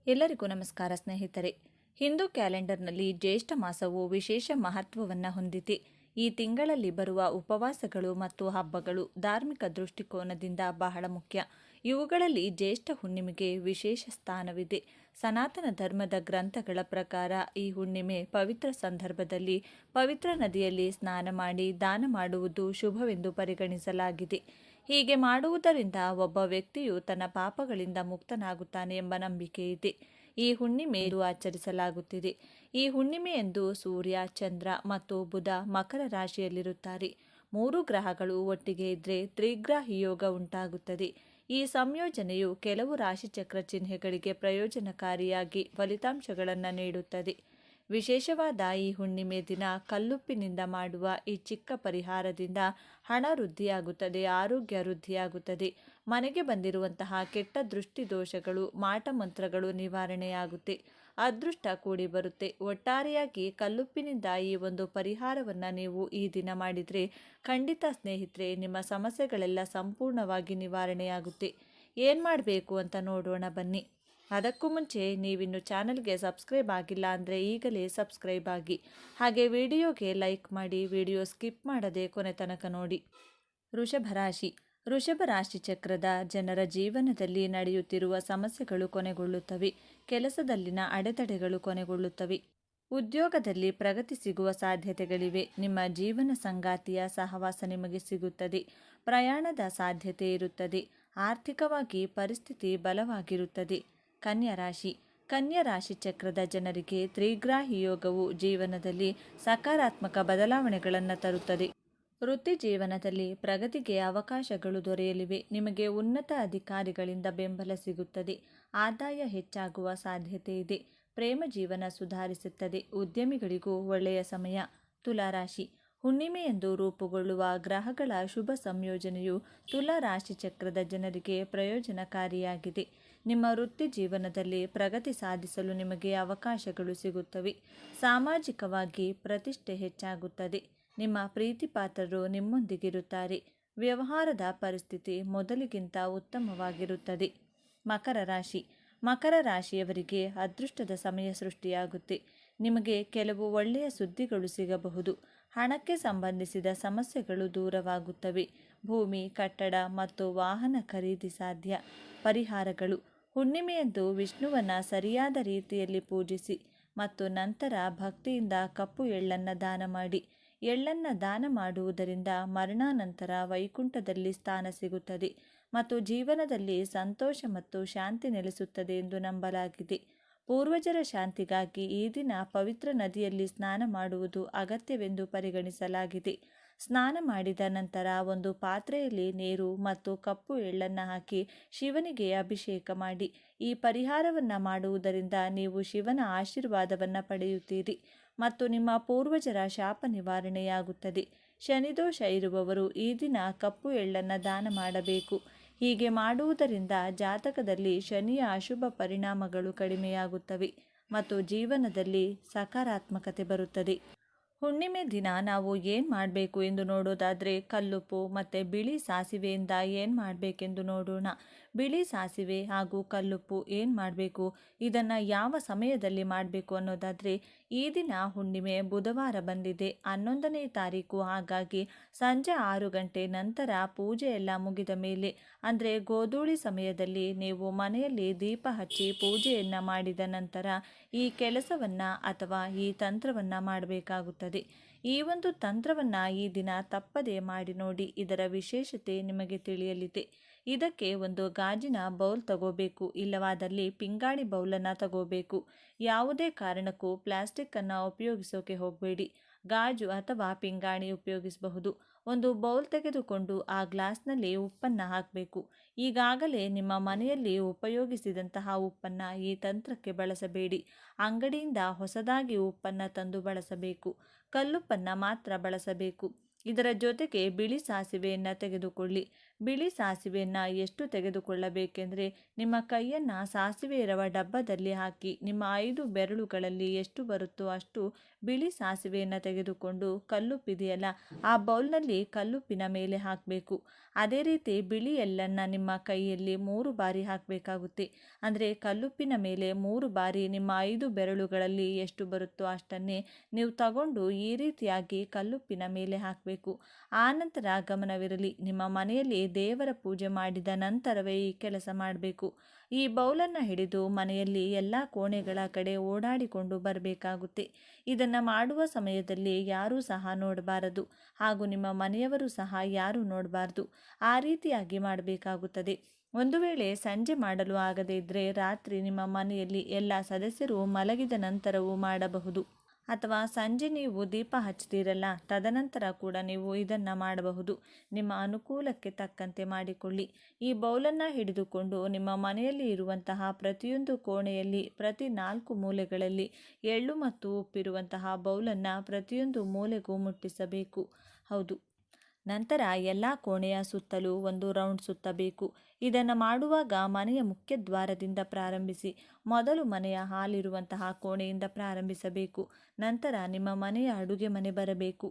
ಎಲ್ಲರಿಗೂ ನಮಸ್ಕಾರ ಸ್ನೇಹಿತರೆ. ಹಿಂದೂ ಕ್ಯಾಲೆಂಡರ್ನಲ್ಲಿ ಜ್ಯೇಷ್ಠ ಮಾಸವು ವಿಶೇಷ ಮಹತ್ವವನ್ನು ಹೊಂದಿದೆ. ಈ ತಿಂಗಳಲ್ಲಿ ಬರುವ ಉಪವಾಸಗಳು ಮತ್ತು ಹಬ್ಬಗಳು ಧಾರ್ಮಿಕ ದೃಷ್ಟಿಕೋನದಿಂದ ಬಹಳ ಮುಖ್ಯ. ಇವುಗಳಲ್ಲಿ ಜ್ಯೇಷ್ಠ ಹುಣ್ಣಿಮೆಗೆ ವಿಶೇಷ ಸ್ಥಾನವಿದೆ. ಸನಾತನ ಧರ್ಮದ ಗ್ರಂಥಗಳ ಪ್ರಕಾರ ಈ ಹುಣ್ಣಿಮೆ ಪವಿತ್ರ ಸಂದರ್ಭದಲ್ಲಿ ಪವಿತ್ರ ನದಿಯಲ್ಲಿ ಸ್ನಾನ ಮಾಡಿ ದಾನ ಮಾಡುವುದು ಶುಭವೆಂದು ಪರಿಗಣಿಸಲಾಗಿದೆ. ಹೀಗೆ ಮಾಡುವುದರಿಂದ ಒಬ್ಬ ವ್ಯಕ್ತಿಯು ತನ್ನ ಪಾಪಗಳಿಂದ ಮುಕ್ತನಾಗುತ್ತಾನೆ ಎಂಬ ನಂಬಿಕೆ ಇದೆ. ಈ ಹುಣ್ಣಿಮೆಯು ಆಚರಿಸಲಾಗುತ್ತಿದೆ. ಈ ಹುಣ್ಣಿಮೆಯಂದು ಸೂರ್ಯ, ಚಂದ್ರ ಮತ್ತು ಬುಧ ಮಕರ ರಾಶಿಯಲ್ಲಿರುತ್ತಾರೆ. 3 ಗ್ರಹಗಳು ಒಟ್ಟಿಗೆ ಇದ್ದರೆ ತ್ರಿಗ್ರಾಹಿ ಯೋಗ ಉಂಟಾಗುತ್ತದೆ. ಈ ಸಂಯೋಜನೆಯು ಕೆಲವು ರಾಶಿಚಕ್ರ ಚಿಹ್ನೆಗಳಿಗೆ ಪ್ರಯೋಜನಕಾರಿಯಾಗಿ ಫಲಿತಾಂಶಗಳನ್ನು ನೀಡುತ್ತದೆ. ವಿಶೇಷವಾದ ಈ ಹುಣ್ಣಿಮೆ ದಿನ ಕಲ್ಲುಪ್ಪಿನಿಂದ ಮಾಡುವ ಈ ಚಿಕ್ಕ ಪರಿಹಾರದಿಂದ ಹಣ ವೃದ್ಧಿಯಾಗುತ್ತದೆ, ಆರೋಗ್ಯ ವೃದ್ಧಿಯಾಗುತ್ತದೆ, ಮನೆಗೆ ಬಂದಿರುವಂತಹ ಕೆಟ್ಟ ದೃಷ್ಟಿ ದೋಷಗಳು, ಮಾಟಮಂತ್ರಗಳು ನಿವಾರಣೆಯಾಗುತ್ತೆ, ಅದೃಷ್ಟ ಕೂಡಿ ಬರುತ್ತೆ. ಒಟ್ಟಾರೆಯಾಗಿ ಕಲ್ಲುಪ್ಪಿನಿಂದ ಈ ಒಂದು ಪರಿಹಾರವನ್ನು ನೀವು ಈ ದಿನ ಮಾಡಿದರೆ ಖಂಡಿತ ಸ್ನೇಹಿತರೆ ನಿಮ್ಮ ಸಮಸ್ಯೆಗಳೆಲ್ಲ ಸಂಪೂರ್ಣವಾಗಿ ನಿವಾರಣೆಯಾಗುತ್ತೆ. ಏನು ಮಾಡಬೇಕು ಅಂತ ನೋಡೋಣ ಬನ್ನಿ. ಅದಕ್ಕೂ ಮುಂಚೆ ನೀವಿನ್ನು ಚಾನಲ್ಗೆ ಸಬ್ಸ್ಕ್ರೈಬ್ ಆಗಿಲ್ಲ ಅಂದರೆ ಈಗಲೇ ಸಬ್ಸ್ಕ್ರೈಬ್ ಆಗಿ, ಹಾಗೆ ವಿಡಿಯೋಗೆ ಲೈಕ್ ಮಾಡಿ, ವಿಡಿಯೋ ಸ್ಕಿಪ್ ಮಾಡದೆ ಕೊನೆ ತನಕ ನೋಡಿ. ವೃಷಭ ರಾಶಿ. ವೃಷಭ ರಾಶಿ ಚಕ್ರದ ಜನರ ಜೀವನದಲ್ಲಿ ನಡೆಯುತ್ತಿರುವ ಸಮಸ್ಯೆಗಳು ಕೊನೆಗೊಳ್ಳುತ್ತವೆ. ಕೆಲಸದಲ್ಲಿನ ಅಡೆತಡೆಗಳು ಕೊನೆಗೊಳ್ಳುತ್ತವೆ. ಉದ್ಯೋಗದಲ್ಲಿ ಪ್ರಗತಿ ಸಿಗುವ ಸಾಧ್ಯತೆಗಳಿವೆ. ನಿಮ್ಮ ಜೀವನ ಸಂಗಾತಿಯ ಸಹವಾಸ ನಿಮಗೆ ಸಿಗುತ್ತದೆ. ಪ್ರಯಾಣದ ಸಾಧ್ಯತೆ ಇರುತ್ತದೆ. ಆರ್ಥಿಕವಾಗಿ ಪರಿಸ್ಥಿತಿ ಬಲವಾಗಿರುತ್ತದೆ. ಕನ್ಯಾ ರಾಶಿ. ಕನ್ಯಾ ರಾಶಿ ಚಕ್ರದ ಜನರಿಗೆ ತ್ರಿಗ್ರಾಹಿ ಯೋಗವು ಜೀವನದಲ್ಲಿ ಸಕಾರಾತ್ಮಕ ಬದಲಾವಣೆಗಳನ್ನು ತರುತ್ತದೆ. ವೃತ್ತಿ ಜೀವನದಲ್ಲಿ ಪ್ರಗತಿಗೆ ಅವಕಾಶಗಳು ದೊರೆಯಲಿವೆ. ನಿಮಗೆ ಉನ್ನತ ಅಧಿಕಾರಿಗಳಿಂದ ಬೆಂಬಲ ಸಿಗುತ್ತದೆ. ಆದಾಯ ಹೆಚ್ಚಾಗುವ ಸಾಧ್ಯತೆ ಇದೆ. ಪ್ರೇಮ ಜೀವನ ಸುಧಾರಿಸುತ್ತದೆ. ಉದ್ಯಮಿಗಳಿಗೂ ಒಳ್ಳೆಯ ಸಮಯ. ತುಲಾ ರಾಶಿ. ಹುಣ್ಣಿಮೆಯಂದು ರೂಪುಗೊಳ್ಳುವ ಗ್ರಹಗಳ ಶುಭ ಸಂಯೋಜನೆಯು ತುಲಾ ರಾಶಿ ಚಕ್ರದ ಜನರಿಗೆ ಪ್ರಯೋಜನಕಾರಿಯಾಗಿದೆ. ನಿಮ್ಮ ವೃತ್ತಿ ಜೀವನದಲ್ಲಿ ಪ್ರಗತಿ ಸಾಧಿಸಲು ನಿಮಗೆ ಅವಕಾಶಗಳು ಸಿಗುತ್ತವೆ. ಸಾಮಾಜಿಕವಾಗಿ ಪ್ರತಿಷ್ಠೆ ಹೆಚ್ಚಾಗುತ್ತದೆ. ನಿಮ್ಮ ಪ್ರೀತಿಪಾತ್ರರು ನಿಮ್ಮೊಂದಿಗಿರುತ್ತಾರೆ. ವ್ಯವಹಾರದ ಪರಿಸ್ಥಿತಿ ಮೊದಲಿಗಿಂತ ಉತ್ತಮವಾಗಿರುತ್ತದೆ. ಮಕರ ರಾಶಿ. ಮಕರ ರಾಶಿಯವರಿಗೆ ಅದೃಷ್ಟದ ಸಮಯ ಸೃಷ್ಟಿಯಾಗುತ್ತೆ. ನಿಮಗೆ ಕೆಲವು ಒಳ್ಳೆಯ ಸುದ್ದಿಗಳು ಸಿಗಬಹುದು. ಹಣಕ್ಕೆ ಸಂಬಂಧಿಸಿದ ಸಮಸ್ಯೆಗಳು ದೂರವಾಗುತ್ತವೆ. ಭೂಮಿ, ಕಟ್ಟಡ ಮತ್ತು ವಾಹನ ಖರೀದಿ ಸಾಧ್ಯ. ಪರಿಹಾರಗಳು. ಹುಣ್ಣಿಮೆಯಂದು ವಿಷ್ಣುವನ್ನು ಸರಿಯಾದ ರೀತಿಯಲ್ಲಿ ಪೂಜಿಸಿ ಮತ್ತು ನಂತರ ಭಕ್ತಿಯಿಂದ ಕಪ್ಪು ಎಳ್ಳನ್ನು ದಾನ ಮಾಡಿ. ಎಳ್ಳನ್ನು ದಾನ ಮಾಡುವುದರಿಂದ ಮರಣಾನಂತರ ವೈಕುಂಠದಲ್ಲಿ ಸ್ಥಾನ ಸಿಗುತ್ತದೆ ಮತ್ತು ಜೀವನದಲ್ಲಿ ಸಂತೋಷ ಮತ್ತು ಶಾಂತಿ ನೆಲೆಸುತ್ತದೆ ಎಂದು ನಂಬಲಾಗಿದೆ. ಪೂರ್ವಜರ ಶಾಂತಿಗಾಗಿ ಈ ದಿನ ಪವಿತ್ರ ನದಿಯಲ್ಲಿ ಸ್ನಾನ ಮಾಡುವುದು ಅಗತ್ಯವೆಂದು ಪರಿಗಣಿಸಲಾಗಿದೆ. ಸ್ನಾನ ಮಾಡಿದ ನಂತರ ಒಂದು ಪಾತ್ರೆಯಲ್ಲಿ ನೀರು ಮತ್ತು ಕಪ್ಪು ಎಳ್ಳನ್ನು ಹಾಕಿ ಶಿವನಿಗೆ ಅಭಿಷೇಕ ಮಾಡಿ. ಈ ಪರಿಹಾರವನ್ನು ಮಾಡುವುದರಿಂದ ನೀವು ಶಿವನ ಆಶೀರ್ವಾದವನ್ನು ಪಡೆಯುತ್ತೀರಿ ಮತ್ತು ನಿಮ್ಮ ಪೂರ್ವಜರ ಶಾಪ ನಿವಾರಣೆಯಾಗುತ್ತದೆ. ಶನಿದೋಷ ಇರುವವರು ಈ ದಿನ ಕಪ್ಪು ಎಳ್ಳನ್ನು ದಾನ ಮಾಡಬೇಕು. ಹೀಗೆ ಮಾಡುವುದರಿಂದ ಜಾತಕದಲ್ಲಿ ಶನಿಯ ಅಶುಭ ಪರಿಣಾಮಗಳು ಕಡಿಮೆಯಾಗುತ್ತವೆ ಮತ್ತು ಜೀವನದಲ್ಲಿ ಸಕಾರಾತ್ಮಕತೆ ಬರುತ್ತದೆ. ಹುಣ್ಣಿಮೆ ದಿನ ನಾವು ಏನು ಮಾಡಬೇಕು ಎಂದು ನೋಡೋದಾದರೆ ಕಲ್ಲುಪ್ಪು ಮತ್ತು ಬಿಳಿ ಸಾಸಿವೆಯಿಂದ ಏನು ಮಾಡಬೇಕೆಂದು ನೋಡೋಣ. ಬಿಳಿ ಸಾಸಿವೆ ಹಾಗೂ ಕಲ್ಲುಪ್ಪು ಏನು ಮಾಡಬೇಕು, ಇದನ್ನು ಯಾವ ಸಮಯದಲ್ಲಿ ಮಾಡಬೇಕು ಅನ್ನೋದಾದರೆ, ಈ ದಿನ ಹುಣ್ಣಿಮೆ ಬುಧವಾರ ಬಂದಿದೆ, 11ನೇ ತಾರೀಕು. ಹಾಗಾಗಿ ಸಂಜೆ 6 ಗಂಟೆ ನಂತರ ಪೂಜೆ ಎಲ್ಲ ಮುಗಿದ ಮೇಲೆ, ಅಂದರೆ ಗೋಧೂಳಿ ಸಮಯದಲ್ಲಿ ನೀವು ಮನೆಯಲ್ಲಿ ದೀಪ ಹಚ್ಚಿ ಪೂಜೆಯನ್ನು ಮಾಡಿದ ನಂತರ ಈ ಕೆಲಸವನ್ನು ಅಥವಾ ಈ ತಂತ್ರವನ್ನು ಮಾಡಬೇಕಾಗುತ್ತದೆ. ಈ ಒಂದು ತಂತ್ರವನ್ನು ಈ ದಿನ ತಪ್ಪದೆ ಮಾಡಿ ನೋಡಿ. ಇದರ ವಿಶೇಷತೆ ನಿಮಗೆ ತಿಳಿಯಲಿದೆ. ಇದಕ್ಕೆ ಒಂದು ಗಾಜಿನ ಬೌಲ್ ತಗೋಬೇಕು, ಇಲ್ಲವಾದಲ್ಲಿ ಪಿಂಗಾಣಿ ಬೌಲನ್ನು ತಗೋಬೇಕು. ಯಾವುದೇ ಕಾರಣಕ್ಕೂ ಪ್ಲಾಸ್ಟಿಕ್ಕನ್ನು ಉಪಯೋಗಿಸೋಕೆ ಹೋಗಬೇಡಿ. ಗಾಜು ಅಥವಾ ಪಿಂಗಾಣಿ ಉಪಯೋಗಿಸಬಹುದು. ಒಂದು ಬೌಲ್ ತೆಗೆದುಕೊಂಡು ಆ ಗ್ಲಾಸ್ನಲ್ಲಿ ಉಪ್ಪನ್ನು ಹಾಕಬೇಕು. ಈಗಾಗಲೇ ನಿಮ್ಮ ಮನೆಯಲ್ಲಿ ಉಪಯೋಗಿಸಿದಂತಹ ಉಪ್ಪನ್ನು ಈ ತಂತ್ರಕ್ಕೆ ಬಳಸಬೇಡಿ. ಅಂಗಡಿಯಿಂದ ಹೊಸದಾಗಿ ಉಪ್ಪನ್ನು ತಂದು ಬಳಸಬೇಕು. ಕಲ್ಲುಪ್ಪನ್ನು ಮಾತ್ರ ಬಳಸಬೇಕು. ಇದರ ಜೊತೆಗೆ ಬಿಳಿ ಸಾಸಿವೆಯನ್ನು ತೆಗೆದುಕೊಳ್ಳಿ. ಬಿಳಿ ಸಾಸಿವೆಯನ್ನು ಎಷ್ಟು ತೆಗೆದುಕೊಳ್ಳಬೇಕೆಂದರೆ, ನಿಮ್ಮ ಕೈಯನ್ನು ಸಾಸಿವೆ ಇರುವ ಡಬ್ಬದಲ್ಲಿ ಹಾಕಿ ನಿಮ್ಮ 5 ಬೆರಳುಗಳಲ್ಲಿ ಎಷ್ಟು ಬರುತ್ತೋ ಅಷ್ಟು ಬಿಳಿ ಸಾಸಿವೆಯನ್ನು ತೆಗೆದುಕೊಂಡು ಕಲ್ಲುಪ್ಪಿದೆಯಲ್ಲ ಆ ಬೌಲ್ನಲ್ಲಿ ಕಲ್ಲುಪ್ಪಿನ ಮೇಲೆ ಹಾಕಬೇಕು. ಅದೇ ರೀತಿ ಬಿಳಿ ಎಳ್ಳನ್ನು ನಿಮ್ಮ ಕೈಯಲ್ಲಿ 3 ಬಾರಿ ಹಾಕಬೇಕಾಗುತ್ತೆ. ಅಂದರೆ ಕಲ್ಲುಪ್ಪಿನ ಮೇಲೆ 3 ಬಾರಿ ನಿಮ್ಮ 5 ಬೆರಳುಗಳಲ್ಲಿ ಎಷ್ಟು ಬರುತ್ತೋ ಅಷ್ಟನ್ನೇ ನೀವು ತಗೊಂಡು ಈ ರೀತಿಯಾಗಿ ಕಲ್ಲುಪ್ಪಿನ ಮೇಲೆ ಹಾಕಬೇಕು. ಆನಂತರ ಗಮನವಿರಲಿ, ನಿಮ್ಮ ಮನೆಯಲ್ಲಿ ದೇವರ ಪೂಜೆ ಮಾಡಿದ ನಂತರವೇ ಈ ಕೆಲಸ ಮಾಡಬೇಕು. ಈ ಬೌಲನ್ನು ಹಿಡಿದು ಮನೆಯಲ್ಲಿ ಎಲ್ಲ ಕೋಣೆಗಳ ಕಡೆ ಓಡಾಡಿಕೊಂಡು ಬರಬೇಕಾಗುತ್ತೆ. ಇದನ್ನು ಮಾಡುವ ಸಮಯದಲ್ಲಿ ಯಾರೂ ಸಹ ನೋಡಬಾರದು, ಹಾಗೂ ನಿಮ್ಮ ಮನೆಯವರು ಸಹ ಯಾರೂ ನೋಡಬಾರ್ದು. ಆ ರೀತಿಯಾಗಿ ಮಾಡಬೇಕಾಗುತ್ತದೆ. ಒಂದು ವೇಳೆ ಸಂಜೆ ಮಾಡಲು ಆಗದೇ ಇದ್ದರೆ ರಾತ್ರಿ ನಿಮ್ಮ ಮನೆಯಲ್ಲಿ ಎಲ್ಲ ಸದಸ್ಯರು ಮಲಗಿದ ನಂತರವೂ ಮಾಡಬಹುದು. ಅಥವಾ ಸಂಜೆ ನೀವು ದೀಪ ಹಚ್ತೀರಲ್ಲ, ತದನಂತರ ಕೂಡ ನೀವು ಇದನ್ನು ಮಾಡಬಹುದು. ನಿಮ್ಮ ಅನುಕೂಲಕ್ಕೆ ತಕ್ಕಂತೆ ಮಾಡಿಕೊಳ್ಳಿ. ಈ ಬೌಲನ್ನು ಹಿಡಿದುಕೊಂಡು ನಿಮ್ಮ ಮನೆಯಲ್ಲಿ ಇರುವಂತಹ ಪ್ರತಿಯೊಂದು ಕೋಣೆಯಲ್ಲಿ ಪ್ರತಿ 4 ಮೂಲೆಗಳಲ್ಲಿ ಎಳ್ಳು ಮತ್ತು ಉಪ್ಪಿರುವಂತಹ ಬೌಲನ್ನು ಪ್ರತಿಯೊಂದು ಮೂಲೆಗೂ ಮುಟ್ಟಿಸಬೇಕು. ಹೌದು, ನಂತರ ಎಲ್ಲ ಕೋಣೆಯ ಸುತ್ತಲೂ ಒಂದು ರೌಂಡ್ ಸುತ್ತಬೇಕು. ಇದನ್ನು ಮಾಡುವಾಗ ಮನೆಯ ಮುಖ್ಯ ದ್ವಾರದಿಂದ ಪ್ರಾರಂಭಿಸಿ. ಮೊದಲು ಮನೆಯ ಹಾಲಿರುವಂತಹ ಕೋಣೆಯಿಂದ ಪ್ರಾರಂಭಿಸಬೇಕು. ನಂತರ ನಿಮ್ಮ ಮನೆಯ ಅಡುಗೆ ಮನೆ ಬರಬೇಕು.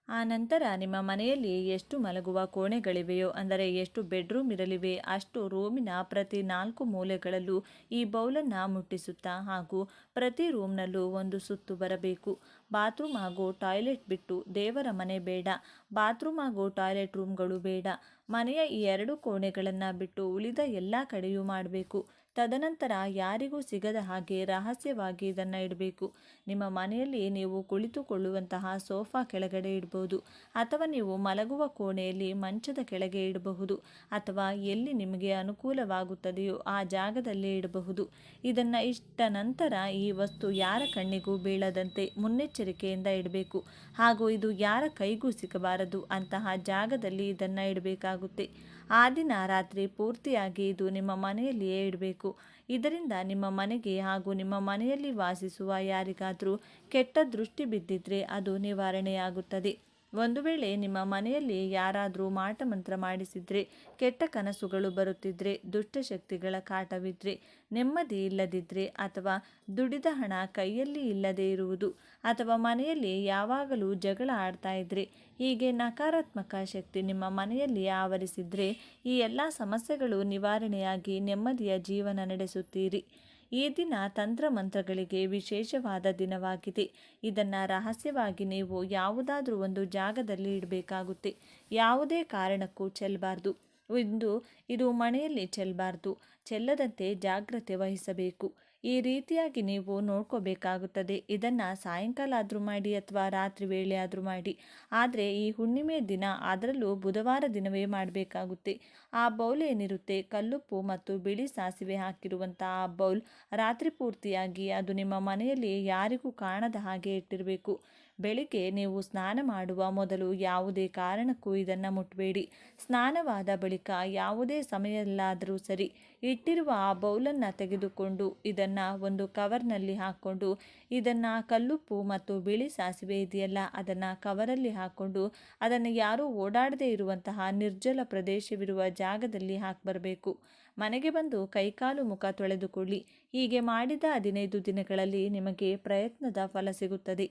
ಆ ನಂತರ ನಿಮ್ಮ ಮನೆಯಲ್ಲಿ ಎಷ್ಟು ಮಲಗುವ ಕೋಣೆಗಳಿವೆಯೋ, ಅಂದರೆ ಎಷ್ಟು ಬೆಡ್ರೂಮ್ ಇರಲಿವೆ ಅಷ್ಟು ರೂಮಿನ ಪ್ರತಿ 4 ಮೂಲೆಗಳಲ್ಲೂ ಈ ಬೌಲನ್ನು ಮುಟ್ಟಿಸುತ್ತಾ ಹಾಗೂ ಪ್ರತಿ ರೂಮ್ನಲ್ಲೂ ಒಂದು ಸುತ್ತು ಬರಬೇಕು. ಬಾತ್ರೂಮ್ ಹಾಗೂ ಟಾಯ್ಲೆಟ್ ಬಿಟ್ಟು, ದೇವರ ಮನೆ ಬೇಡ, ಬಾತ್ರೂಮ್ ಹಾಗೂ ಟಾಯ್ಲೆಟ್ ರೂಮ್ಗಳು ಬೇಡ, ಮನೆಯ ಈ 2 ಕೋಣೆಗಳನ್ನು ಬಿಟ್ಟು ಉಳಿದ ಎಲ್ಲ ಕಡೆಯೂ ಮಾಡಬೇಕು. ತದನಂತರ ಯಾರಿಗೂ ಸಿಗದ ಹಾಗೆ ರಹಸ್ಯವಾಗಿ ಇದನ್ನು ಇಡಬೇಕು. ನಿಮ್ಮ ಮನೆಯಲ್ಲಿ ನೀವು ಕುಳಿತುಕೊಳ್ಳುವಂತಹ ಸೋಫಾ ಕೆಳಗಡೆ ಇಡಬಹುದು, ಅಥವಾ ನೀವು ಮಲಗುವ ಕೋಣೆಯಲ್ಲಿ ಮಂಚದ ಕೆಳಗೆ ಇಡಬಹುದು, ಅಥವಾ ಎಲ್ಲಿ ನಿಮಗೆ ಅನುಕೂಲವಾಗುತ್ತದೆಯೋ ಆ ಜಾಗದಲ್ಲಿ ಇಡಬಹುದು. ಇದನ್ನು ಇಟ್ಟ ನಂತರ ಈ ವಸ್ತು ಯಾರ ಕಣ್ಣಿಗೂ ಬೀಳದಂತೆ ಮುನ್ನೆಚ್ಚರಿಕೆಯಿಂದ ಇಡಬೇಕು, ಹಾಗೂ ಇದು ಯಾರ ಕೈಗೂ ಸಿಗಬಾರದು ಅಂತಹ ಜಾಗದಲ್ಲಿ ಇದನ್ನು ಇಡಬೇಕಾಗುತ್ತೆ. ಆ ದಿನ ರಾತ್ರಿ ಪೂರ್ತಿಯಾಗಿ ಇದು ನಿಮ್ಮ ಮನೆಯಲ್ಲಿಯೇ ಇಡಬೇಕು. ಇದರಿಂದ ನಿಮ್ಮ ಮನೆಗೆ ಹಾಗೂ ನಿಮ್ಮ ಮನೆಯಲ್ಲಿ ವಾಸಿಸುವ ಯಾರಿಗಾದರೂ ಕೆಟ್ಟ ದೃಷ್ಟಿ ಬಿದ್ದಿದ್ರೆ ಅದು ನಿವಾರಣೆಯಾಗುತ್ತದೆ. ಒಂದು ವೇಳೆ ನಿಮ್ಮ ಮನೆಯಲ್ಲಿ ಯಾರಾದರೂ ಮಾಟಮಂತ್ರ ಮಾಡಿಸಿದ್ರೆ, ಕೆಟ್ಟ ಕನಸುಗಳು ಬರುತ್ತಿದ್ದರೆ, ದುಷ್ಟಶಕ್ತಿಗಳ ಕಾಟವಿದ್ದರೆ, ನೆಮ್ಮದಿ ಇಲ್ಲದಿದ್ದರೆ, ಅಥವಾ ದುಡಿದ ಹಣ ಕೈಯಲ್ಲಿ ಇಲ್ಲದೇ ಇರುವುದು, ಅಥವಾ ಮನೆಯಲ್ಲಿ ಯಾವಾಗಲೂ ಜಗಳ ಆಡ್ತಾ ಇದ್ದರೆ, ಹೀಗೆ ನಕಾರಾತ್ಮಕ ಶಕ್ತಿ ನಿಮ್ಮ ಮನೆಯಲ್ಲಿ ಆವರಿಸಿದ್ರೆ ಈ ಎಲ್ಲ ಸಮಸ್ಯೆಗಳು ನಿವಾರಣೆಯಾಗಿ ನೆಮ್ಮದಿಯ ಜೀವನ ನಡೆಸುತ್ತೀರಿ. ಈ ದಿನ ತಂತ್ರಮಂತ್ರಗಳಿಗೆ ವಿಶೇಷವಾದ ದಿನವಾಗಿದೆ. ಇದನ್ನು ರಹಸ್ಯವಾಗಿ ನೀವು ಯಾವುದಾದ್ರೂ ಒಂದು ಜಾಗದಲ್ಲಿ ಇಡಬೇಕಾಗುತ್ತೆ. ಯಾವುದೇ ಕಾರಣಕ್ಕೂ ಚೆಲ್ಲಬಾರ್ದು. ಇದು ಮನೆಯಲ್ಲಿ ಚೆಲ್ಲಬಾರ್ದು. ಚೆಲ್ಲದಂತೆ ಜಾಗ್ರತೆ ವಹಿಸಬೇಕು. ಈ ರೀತಿಯಾಗಿ ನೀವು ನೋಡ್ಕೋಬೇಕಾಗುತ್ತದೆ. ಇದನ್ನು ಸಾಯಂಕಾಲ ಆದರೂ ಮಾಡಿ ಅಥವಾ ರಾತ್ರಿ ವೇಳೆ ಆದರೂ ಮಾಡಿ. ಆದರೆ ಈ ಹುಣ್ಣಿಮೆ ದಿನ, ಅದರಲ್ಲೂ ಬುಧವಾರ ದಿನವೇ ಮಾಡಬೇಕಾಗುತ್ತೆ. ಆ ಬೌಲ್ ಏನಿರುತ್ತೆ, ಕಲ್ಲುಪ್ಪು ಮತ್ತು ಬಿಳಿ ಸಾಸಿವೆ ಹಾಕಿರುವಂಥ ಆ ಬೌಲ್ ರಾತ್ರಿ ಪೂರ್ತಿಯಾಗಿ ಅದು ನಿಮ್ಮ ಮನೆಯಲ್ಲಿ ಯಾರಿಗೂ ಕಾಣದ ಹಾಗೆ ಇಟ್ಟಿರಬೇಕು. ಬೆಳಿಗ್ಗೆ ನೀವು ಸ್ನಾನ ಮಾಡುವ ಮೊದಲು ಯಾವುದೇ ಕಾರಣಕ್ಕೂ ಇದನ್ನು ಮುಟ್ಟಬೇಡಿ. ಸ್ನಾನವಾದ ಬಳಿಕ ಯಾವುದೇ ಸಮಯದಲ್ಲಾದರೂ ಸರಿ, ಇಟ್ಟಿರುವ ಆ ಬೌಲನ್ನು ತೆಗೆದುಕೊಂಡು ಇದನ್ನು ಒಂದು ಕವರ್ನಲ್ಲಿ ಹಾಕ್ಕೊಂಡು, ಇದನ್ನು ಕಲ್ಲುಪ್ಪು ಮತ್ತು ಬಿಳಿ ಸಾಸಿವೆ ಇದೆಯಲ್ಲ ಅದನ್ನು ಕವರಲ್ಲಿ ಹಾಕ್ಕೊಂಡು ಅದನ್ನು ಯಾರೂ ಓಡಾಡದೇ ಇರುವಂತಹ ನಿರ್ಜಲ ಪ್ರದೇಶವಿರುವ ಜಾಗದಲ್ಲಿ ಹಾಕಿಬರಬೇಕು. ಮನೆಗೆ ಬಂದು ಕೈಕಾಲು ಮುಖ ತೊಳೆದುಕೊಳ್ಳಿ. ಹೀಗೆ ಮಾಡಿದ 15 ದಿನಗಳಲ್ಲಿ ನಿಮಗೆ ಪ್ರಯತ್ನದ ಫಲ ಸಿಗುತ್ತದೆ.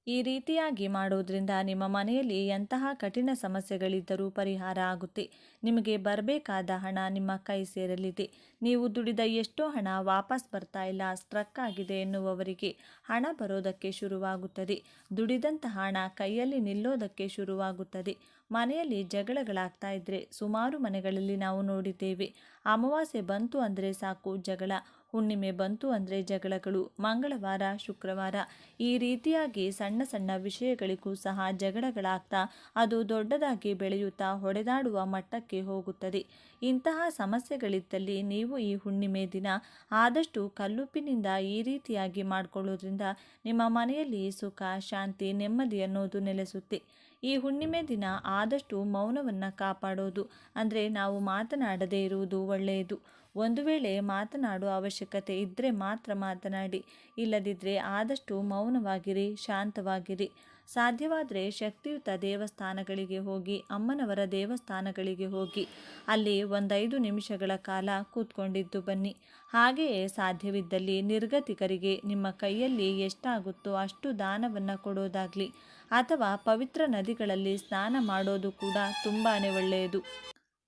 ಈ ರೀತಿಯಾಗಿ ಮಾಡೋದ್ರಿಂದ ನಿಮ್ಮ ಮನೆಯಲ್ಲಿ ಎಂತಹ ಕಠಿಣ ಸಮಸ್ಯೆಗಳಿದ್ದರೂ ಪರಿಹಾರ ಆಗುತ್ತೆ. ನಿಮಗೆ ಬರಬೇಕಾದ ಹಣ ನಿಮ್ಮ ಕೈ ಸೇರಲಿದೆ. ನೀವು ದುಡಿದ ಎಷ್ಟೋ ಹಣ ವಾಪಸ್ ಬರ್ತಾ ಇಲ್ಲ, ಸ್ಟ್ರಕ್ ಆಗಿದೆ ಎನ್ನುವವರಿಗೆ ಹಣ ಬರೋದಕ್ಕೆ ಶುರುವಾಗುತ್ತದೆ. ದುಡಿದಂತಹ ಹಣ ಕೈಯಲ್ಲಿ ನಿಲ್ಲೋದಕ್ಕೆ ಶುರುವಾಗುತ್ತದೆ. ಮನೆಯಲ್ಲಿ ಜಗಳಗಳಾಗ್ತಾ ಇದ್ದರೆ ಸುಮಾರು ಮನೆಗಳಲ್ಲಿ ನಾವು ನೋಡಿದ್ದೇವೆ. ಅಮಾವಾಸ್ಯೆ ಬಂತು ಅಂದರೆ ಸಾಕು ಜಗಳ, ಹುಣ್ಣಿಮೆ ಬಂತು ಅಂದರೆ ಜಗಳಗಳು, ಮಂಗಳವಾರ, ಶುಕ್ರವಾರ, ಈ ರೀತಿಯಾಗಿ ಸಣ್ಣ ಸಣ್ಣ ವಿಷಯಗಳಿಗೂ ಸಹ ಜಗಳಗಳಾಗ್ತಾ ಅದು ದೊಡ್ಡದಾಗಿ ಬೆಳೆಯುತ್ತಾ ಹೊಡೆದಾಡುವ ಮಟ್ಟಕ್ಕೆ ಹೋಗುತ್ತದೆ. ಇಂತಹ ಸಮಸ್ಯೆಗಳಿದ್ದಲ್ಲಿ ನೀವು ಈ ಹುಣ್ಣಿಮೆ ದಿನ ಆದಷ್ಟು ಕಲ್ಲುಪ್ಪಿನಿಂದ ಈ ರೀತಿಯಾಗಿ ಮಾಡಿಕೊಳ್ಳೋದ್ರಿಂದ ನಿಮ್ಮ ಮನೆಯಲ್ಲಿ ಸುಖ, ಶಾಂತಿ, ನೆಮ್ಮದಿ ಅನ್ನೋದು ನೆಲೆಸುತ್ತೆ. ಈ ಹುಣ್ಣಿಮೆ ದಿನ ಆದಷ್ಟು ಮೌನವನ್ನು ಕಾಪಾಡೋದು, ಅಂದರೆ ನಾವು ಮಾತನಾಡದೇ ಇರುವುದು ಒಳ್ಳೆಯದು. ಒಂದು ವೇಳೆ ಮಾತನಾಡುವ ಅವಶ್ಯಕತೆ ಇದ್ದರೆ ಮಾತ್ರ ಮಾತನಾಡಿ, ಇಲ್ಲದಿದ್ದರೆ ಆದಷ್ಟು ಮೌನವಾಗಿರಿ, ಶಾಂತವಾಗಿರಿ. ಸಾಧ್ಯವಾದರೆ ಶಕ್ತಿಯುತ ದೇವಸ್ಥಾನಗಳಿಗೆ ಹೋಗಿ, ಅಮ್ಮನವರ ದೇವಸ್ಥಾನಗಳಿಗೆ ಹೋಗಿ ಅಲ್ಲಿ 1-5 ನಿಮಿಷಗಳ ಕಾಲ ಕೂತ್ಕೊಂಡಿದ್ದು ಬನ್ನಿ. ಹಾಗೆಯೇ ಸಾಧ್ಯವಿದ್ದಲ್ಲಿ ನಿರ್ಗತಿಕರಿಗೆ ನಿಮ್ಮ ಕೈಯಲ್ಲಿ ಎಷ್ಟಾಗುತ್ತೋ ಅಷ್ಟು ದಾನವನ್ನು ಕೊಡೋದಾಗಲಿ ಅಥವಾ ಪವಿತ್ರ ನದಿಗಳಲ್ಲಿ ಸ್ನಾನ ಮಾಡೋದು ಕೂಡ ತುಂಬಾ ಒಳ್ಳೆಯದು.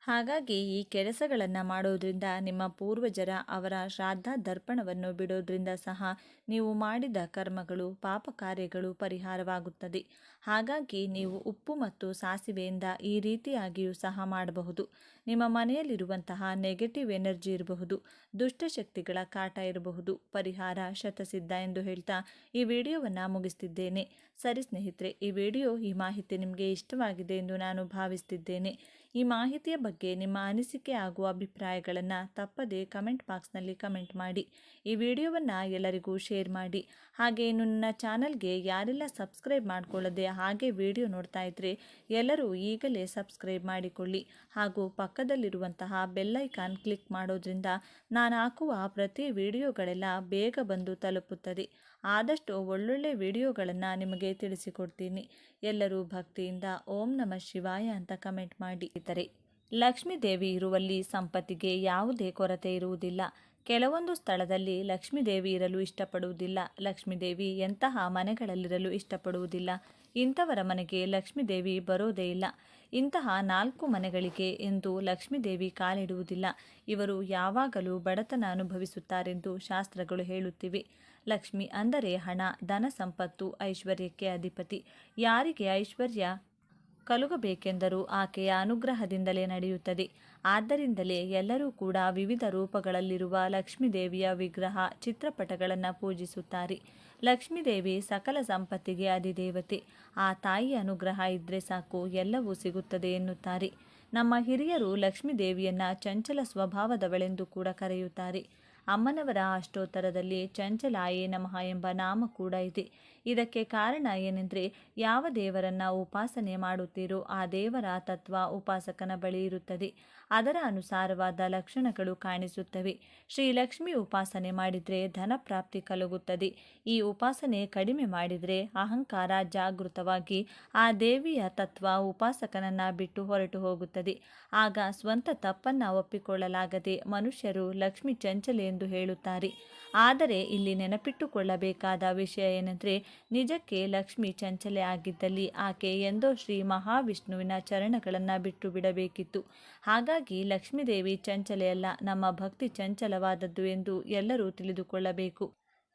ಹಾಗಾಗಿ ಈ ಕೆಲಸಗಳನ್ನು ಮಾಡೋದ್ರಿಂದ ನಿಮ್ಮ ಪೂರ್ವಜರ ಅವರ ಶ್ರಾದ್ದ ದರ್ಪಣವನ್ನು ಬಿಡೋದ್ರಿಂದ ಸಹ ನೀವು ಮಾಡಿದ ಕರ್ಮಗಳು ಪಾಪ ಕಾರ್ಯಗಳು ಪರಿಹಾರವಾಗುತ್ತದೆ. ಹಾಗಾಗಿ ನೀವು ಉಪ್ಪು ಮತ್ತು ಸಾಸಿವೆಯಿಂದ ಈ ರೀತಿಯಾಗಿಯೂ ಸಹ ಮಾಡಬಹುದು. ನಿಮ್ಮ ಮನೆಯಲ್ಲಿರುವಂತಹ ನೆಗೆಟಿವ್ ಎನರ್ಜಿ ಇರಬಹುದು, ದುಷ್ಟಶಕ್ತಿಗಳ ಕಾಟ ಇರಬಹುದು, ಪರಿಹಾರ ಶತಸಿದ್ಧ ಎಂದು ಹೇಳ್ತಾ ಈ ವಿಡಿಯೋವನ್ನು ಮುಗಿಸ್ತಿದ್ದೇನೆ. ಸರಿ ಸ್ನೇಹಿತರೆ, ಈ ಮಾಹಿತಿ ನಿಮಗೆ ಇಷ್ಟವಾಗಿದೆ ಎಂದು ನಾನು ಭಾವಿಸ್ತಿದ್ದೇನೆ. ಈ ಮಾಹಿತಿಯ ಬಗ್ಗೆ ನಿಮ್ಮ ಅನಿಸಿಕೆ ಹಾಗೂ ಅಭಿಪ್ರಾಯಗಳನ್ನು ತಪ್ಪದೇ ಕಮೆಂಟ್ ಬಾಕ್ಸ್ನಲ್ಲಿ ಕಮೆಂಟ್ ಮಾಡಿ. ಈ ವಿಡಿಯೋವನ್ನು ಎಲ್ಲರಿಗೂ ಶೇರ್ ಮಾಡಿ. ಹಾಗೆ ಇನ್ನು ನನ್ನ ಚಾನಲ್ಗೆ ಯಾರೆಲ್ಲ ಸಬ್ಸ್ಕ್ರೈಬ್ ಮಾಡಿಕೊಳ್ಳದೆ ಹಾಗೆ ವಿಡಿಯೋ ನೋಡ್ತಾ ಇದ್ದರೆ ಎಲ್ಲರೂ ಈಗಲೇ ಸಬ್ಸ್ಕ್ರೈಬ್ ಮಾಡಿಕೊಳ್ಳಿ. ಹಾಗೂ ಪಕ್ಕದಲ್ಲಿರುವಂತಹ ಬೆಲ್ ಐಕಾನ್ ಕ್ಲಿಕ್ ಮಾಡೋದ್ರಿಂದ ನಾನು ಹಾಕುವ ಪ್ರತಿ ವಿಡಿಯೋಗಳೆಲ್ಲ ಬೇಗ ಬಂದು ತಲುಪುತ್ತದೆ. ಆದಷ್ಟು ಒಳ್ಳೊಳ್ಳೆ ವಿಡಿಯೋಗಳನ್ನು ನಿಮಗೆ ತಿಳಿಸಿಕೊಡ್ತೀನಿ. ಎಲ್ಲರೂ ಭಕ್ತಿಯಿಂದ ಓಂ ನಮಃ ಶಿವಾಯ ಅಂತ ಕಮೆಂಟ್ ಮಾಡಿ. ಲಕ್ಷ್ಮೀ ದೇವಿ ಇರುವಲ್ಲಿ ಸಂಪತ್ತಿಗೆ ಯಾವುದೇ ಕೊರತೆ ಇರುವುದಿಲ್ಲ. ಕೆಲವೊಂದು ಸ್ಥಳದಲ್ಲಿ ಲಕ್ಷ್ಮೀ ದೇವಿ ಇರಲು ಇಷ್ಟಪಡುವುದಿಲ್ಲ. ಲಕ್ಷ್ಮೀ ದೇವಿ ಎಂತಹ ಮನೆಗಳಲ್ಲಿರಲು ಇಷ್ಟಪಡುವುದಿಲ್ಲ. ಇಂಥವರ ಮನೆಗೆ ಲಕ್ಷ್ಮೀ ದೇವಿ ಬರೋದೇ ಇಲ್ಲ. ಇಂತಹ 4 ಮನೆಗಳಿಗೆ ಎಂದು ಲಕ್ಷ್ಮೀ ದೇವಿ ಕಾಲಿಡುವುದಿಲ್ಲ. ಇವರು ಯಾವಾಗಲೂ ಬಡತನ ಅನುಭವಿಸುತ್ತಾರೆಂದು ಶಾಸ್ತ್ರಗಳು ಹೇಳುತ್ತಿವೆ. ಲಕ್ಷ್ಮಿ ಅಂದರೆ ಹಣ, ಧನ, ಸಂಪತ್ತು, ಐಶ್ವರ್ಯಕ್ಕೆ ಅಧಿಪತಿ. ಯಾರಿಗೆ ಐಶ್ವರ್ಯ ಕಲುಗಬೇಕೆಂದರೂ ಆಕೆಯ ಅನುಗ್ರಹದಿಂದಲೇ ನಡೆಯುತ್ತದೆ. ಆದ್ದರಿಂದಲೇ ಎಲ್ಲರೂ ಕೂಡ ವಿವಿಧ ರೂಪಗಳಲ್ಲಿರುವ ಲಕ್ಷ್ಮೀ ದೇವಿಯ ವಿಗ್ರಹ, ಚಿತ್ರಪಟಗಳನ್ನು ಪೂಜಿಸುತ್ತಾರೆ. ಲಕ್ಷ್ಮೀ ದೇವಿ ಸಕಲ ಸಂಪತ್ತಿಗೆ ಅಧಿದೇವತೆ. ಆ ತಾಯಿಯ ಅನುಗ್ರಹ ಇದ್ದರೆ ಸಾಕು, ಎಲ್ಲವೂ ಸಿಗುತ್ತದೆ ಎನ್ನುತ್ತಾರೆ. ನಮ್ಮ ಹಿರಿಯರು ಲಕ್ಷ್ಮೀ ದೇವಿಯನ್ನು ಚಂಚಲ ಸ್ವಭಾವದವಳೆಂದು ಕೂಡ ಕರೆಯುತ್ತಾರೆ. ಅಮ್ಮನವರ ಅಷ್ಟೋತ್ತರದಲ್ಲಿ ಚಂಚಲಾಯೇ ನಮಃ ಎಂಬ ನಾಮ ಕೂಡ ಇದೆ. ಇದಕ್ಕೆ ಕಾರಣ ಏನೆಂದರೆ, ಯಾವ ದೇವರನ್ನು ಉಪಾಸನೆ ಮಾಡುತ್ತೀರೋ ಆ ದೇವರ ತತ್ವ ಉಪಾಸಕನ ಬಳಿ ಇರುತ್ತದೆ. ಅದರ ಅನುಸಾರವಾದ ಲಕ್ಷಣಗಳು ಕಾಣಿಸುತ್ತವೆ. ಶ್ರೀ ಲಕ್ಷ್ಮಿ ಉಪಾಸನೆ ಮಾಡಿದರೆ ಧನ ಪ್ರಾಪ್ತಿ ಕಲುಗುತ್ತದೆ. ಈ ಉಪಾಸನೆ ಕಡಿಮೆ ಮಾಡಿದರೆ ಅಹಂಕಾರ ಜಾಗೃತವಾಗಿ ಆ ದೇವಿಯ ತತ್ವ ಉಪಾಸಕನನ್ನು ಬಿಟ್ಟು ಹೊರಟು ಹೋಗುತ್ತದೆ. ಆಗ ಸ್ವಂತ ತಪ್ಪನ್ನು ಒಪ್ಪಿಕೊಳ್ಳಲಾಗದೆ ಮನುಷ್ಯರು ಲಕ್ಷ್ಮಿ ಚಂಚಲೆ ಎಂದು ಹೇಳುತ್ತಾರೆ. ಆದರೆ ಇಲ್ಲಿ ನೆನಪಿಟ್ಟುಕೊಳ್ಳಬೇಕಾದ ವಿಷಯ ಏನೆಂದರೆ, ನಿಜಕ್ಕೆ ಲಕ್ಷ್ಮಿ ಚಂಚಲೆ ಆಗಿದ್ದಲ್ಲಿ ಆಕೆ ಎಂದೋ ಶ್ರೀ ಮಹಾವಿಷ್ಣುವಿನ ಚರಣಗಳನ್ನು ಬಿಟ್ಟು ಬಿಡಬೇಕಿತ್ತು. ಹಾಗಾಗಿ ಲಕ್ಷ್ಮೀದೇವಿ ಚಂಚಲೆಯಲ್ಲ, ನಮ್ಮ ಭಕ್ತಿ ಚಂಚಲವಾದದ್ದು ಎಂದು ಎಲ್ಲರೂ ತಿಳಿದುಕೊಳ್ಳಬೇಕು.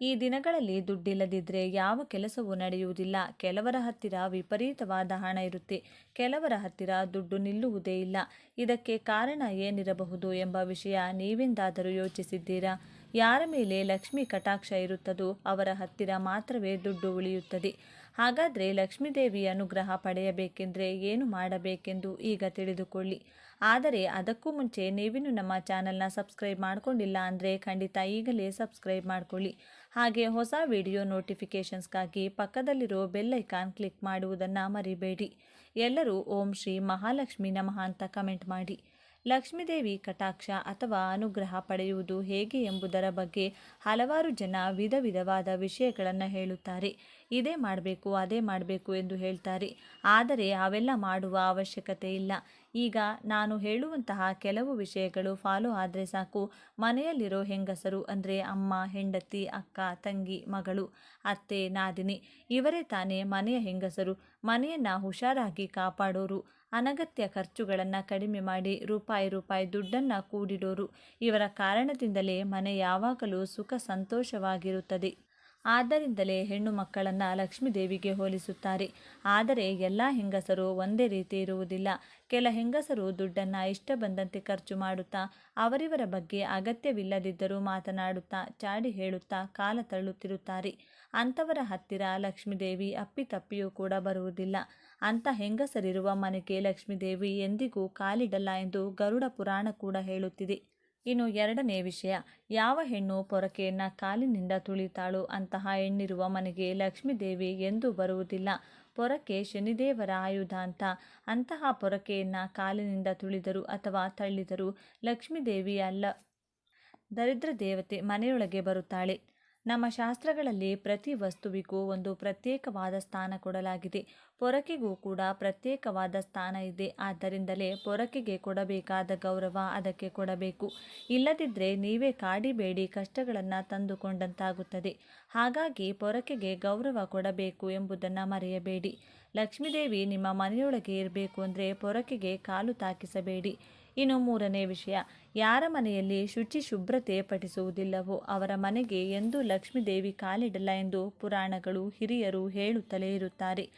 ಈ ದಿನಗಳಲ್ಲಿ ದುಡ್ಡಿಲ್ಲದಿದ್ದರೆ ಯಾವ ಕೆಲಸವೂ ನಡೆಯುವುದಿಲ್ಲ. ಕೆಲವರ ಹತ್ತಿರ ವಿಪರೀತವಾದ ಹಣ ಇರುತ್ತೆ, ಕೆಲವರ ಹತ್ತಿರ ದುಡ್ಡು ನಿಲ್ಲುವುದೇ ಇಲ್ಲ. ಇದಕ್ಕೆ ಕಾರಣ ಏನಿರಬಹುದು ಎಂಬ ವಿಷಯ ನೀವೆಂದಾದರೂ ಯೋಚಿಸಿದ್ದೀರಾ? ಯಾರ ಮೇಲೆ ಲಕ್ಷ್ಮಿ ಕಟಾಕ್ಷ ಇರುತ್ತದೋ ಅವರ ಹತ್ತಿರ ಮಾತ್ರವೇ ದುಡ್ಡು ಉಳಿಯುತ್ತದೆ. ಹಾಗಾದರೆ ಲಕ್ಷ್ಮೀದೇವಿ ಅನುಗ್ರಹ ಪಡೆಯಬೇಕೆಂದರೆ ಏನು ಮಾಡಬೇಕೆಂದು ಈಗ ತಿಳಿದುಕೊಳ್ಳಿ. ಆದರೆ ಅದಕ್ಕೂ ಮುಂಚೆ ನೀವಿನ್ನು ನಮ್ಮ ಚಾನಲ್ನ ಸಬ್ಸ್ಕ್ರೈಬ್ ಮಾಡಿಕೊಂಡಿಲ್ಲ ಅಂದರೆ ಖಂಡಿತ ಈಗಲೇ ಸಬ್ಸ್ಕ್ರೈಬ್ ಮಾಡಿಕೊಳ್ಳಿ. ಹಾಗೆ ಹೊಸ ವಿಡಿಯೋ ನೋಟಿಫಿಕೇಷನ್ಸ್ಗಾಗಿ ಪಕ್ಕದಲ್ಲಿರೋ ಬೆಲ್ ಐಕಾನ್ ಕ್ಲಿಕ್ ಮಾಡುವುದನ್ನು ಮರಿಬೇಡಿ. ಎಲ್ಲರೂ ಓಂ ಶ್ರೀ ಮಹಾಲಕ್ಷ್ಮಿ ನಮಃ ಅಂತ ಕಮೆಂಟ್ ಮಾಡಿ. ಲಕ್ಷ್ಮೀದೇವಿ ಕಟಾಕ್ಷ ಅಥವಾ ಅನುಗ್ರಹ ಪಡೆಯುವುದು ಹೇಗೆ ಎಂಬುದರ ಬಗ್ಗೆ ಹಲವಾರು ಜನ ವಿಧವಾದ ವಿಷಯಗಳನ್ನು ಹೇಳುತ್ತಾರೆ. ಇದೇ ಮಾಡಬೇಕು ಅದೇ ಮಾಡಬೇಕು ಎಂದು ಹೇಳ್ತಾರೆ. ಆದರೆ ಅವೆಲ್ಲ ಮಾಡುವ ಅವಶ್ಯಕತೆ ಇಲ್ಲ. ಈಗ ನಾನು ಹೇಳುವಂತಹ ಕೆಲವು ವಿಷಯಗಳು ಫಾಲೋ ಆದರೆ ಸಾಕು. ಮನೆಯಲ್ಲಿರೋ ಹೆಂಗಸರು ಅಂದರೆ ಅಮ್ಮ, ಹೆಂಡತಿ, ಅಕ್ಕ, ತಂಗಿ, ಮಗಳು, ಅತ್ತೆ, ನಾದಿನಿ ಇವರೇ ತಾನೇ ಮನೆಯ ಹೆಂಗಸರು. ಮನೆಯನ್ನು ಹುಷಾರಾಗಿ ಕಾಪಾಡೋರು, ಅನಗತ್ಯ ಖರ್ಚುಗಳನ್ನು ಕಡಿಮೆ ಮಾಡಿ ರೂಪಾಯಿ ದುಡ್ಡನ್ನು ಕೂಡಿಡೋರು. ಇವರ ಕಾರಣದಿಂದಲೇ ಮನೆ ಯಾವಾಗಲೂ ಸುಖ ಸಂತೋಷವಾಗಿರುತ್ತದೆ. ಆದ್ದರಿಂದಲೇ ಹೆಣ್ಣು ಮಕ್ಕಳನ್ನು ಲಕ್ಷ್ಮೀದೇವಿಗೆ ಹೋಲಿಸುತ್ತಾರೆ. ಆದರೆ ಎಲ್ಲ ಹೆಂಗಸರು ಒಂದೇ ರೀತಿ ಇರುವುದಿಲ್ಲ. ಕೆಲ ಹೆಂಗಸರು ದುಡ್ಡನ್ನು ಇಷ್ಟ ಬಂದಂತೆ ಖರ್ಚು ಮಾಡುತ್ತಾ, ಅವರಿವರ ಬಗ್ಗೆ ಅಗತ್ಯವಿಲ್ಲದಿದ್ದರೂ ಮಾತನಾಡುತ್ತಾ, ಚಾಡಿ ಹೇಳುತ್ತಾ ಕಾಲ ತಳ್ಳುತ್ತಿರುತ್ತಾರೆ. ಅಂಥವರ ಹತ್ತಿರ ಲಕ್ಷ್ಮೀದೇವಿ ಅಪ್ಪಿತಪ್ಪಿಯೂ ಕೂಡ ಬರುವುದಿಲ್ಲ. ಅಂಥ ಹೆಂಗಸರಿರುವ ಮನೆಗೆ ಲಕ್ಷ್ಮೀದೇವಿ ಎಂದಿಗೂ ಕಾಲಿಡಲ್ಲ ಎಂದು ಗರುಡ ಪುರಾಣ ಕೂಡ ಹೇಳುತ್ತಿದೆ. ಇನ್ನು ಎರಡನೇ ವಿಷಯ, ಯಾವ ಹೆಣ್ಣು ಪೊರಕೆಯನ್ನು ಕಾಲಿನಿಂದ ತುಳಿತಾಳೋ ಅಂತಹ ಹೆಣ್ಣಿರುವ ಮನೆಗೆ ಲಕ್ಷ್ಮೀದೇವಿ ಎಂದೂ ಬರುವುದಿಲ್ಲ. ಪೊರಕೆ ಶನಿದೇವರ ಆಯುಧ ಅಂತಹ ಪೊರಕೆಯನ್ನು ಕಾಲಿನಿಂದ ತುಳಿದರು ಅಥವಾ ತಳ್ಳಿದರು ಲಕ್ಷ್ಮೀದೇವಿ ಅಲ್ಲ ದರಿದ್ರ ದೇವತೆ ಮನೆಯೊಳಗೆ ಬರುತ್ತಾಳೆ. ನಮ್ಮ ಶಾಸ್ತ್ರಗಳಲ್ಲಿ ಪ್ರತಿ ವಸ್ತುವಿಗೂ ಒಂದು ಪ್ರತ್ಯೇಕವಾದ ಸ್ಥಾನ ಕೊಡಲಾಗಿದೆ. ಪೊರಕೆಗೂ ಕೂಡ ಪ್ರತ್ಯೇಕವಾದ ಸ್ಥಾನ ಇದೆ. ಆದ್ದರಿಂದಲೇ ಪೊರಕೆಗೆ ಕೊಡಬೇಕಾದ ಗೌರವ ಅದಕ್ಕೆ ಕೊಡಬೇಕು. ಇಲ್ಲದಿದ್ದರೆ ನೀವೇ ಕಾಡಿಬೇಡಿ ಕಷ್ಟಗಳನ್ನು ತಂದುಕೊಂಡಂತಾಗುತ್ತದೆ. ಹಾಗಾಗಿ ಪೊರಕೆಗೆ ಗೌರವ ಕೊಡಬೇಕು ಎಂಬುದನ್ನು ಮರೆಯಬೇಡಿ. ಲಕ್ಷ್ಮೀದೇವಿ ನಿಮ್ಮ ಮನೆಯೊಳಗೆ ಇರಬೇಕು ಅಂದರೆ ಪೊರಕೆಗೆ ಕಾಲು ತಾಕಿಸಬೇಡಿ. ಇನ್ನು ಮೂರನೇ ವಿಷಯ, ಯಾರ ಮನೆಯಲ್ಲಿ ಶುಚಿ ಶುಭ್ರತೆ ಪಠಿಸುವುದಿಲ್ಲವೋ ಅವರ ಮನೆಗೆ ಎಂದೂ ಲಕ್ಷ್ಮೀದೇವಿ ಕಾಲಿಡಲ್ಲ ಎಂದು ಪುರಾಣಗಳು ಹಿರಿಯರು ಹೇಳುತ್ತಲೇ ಇರುತ್ತಾರೆ.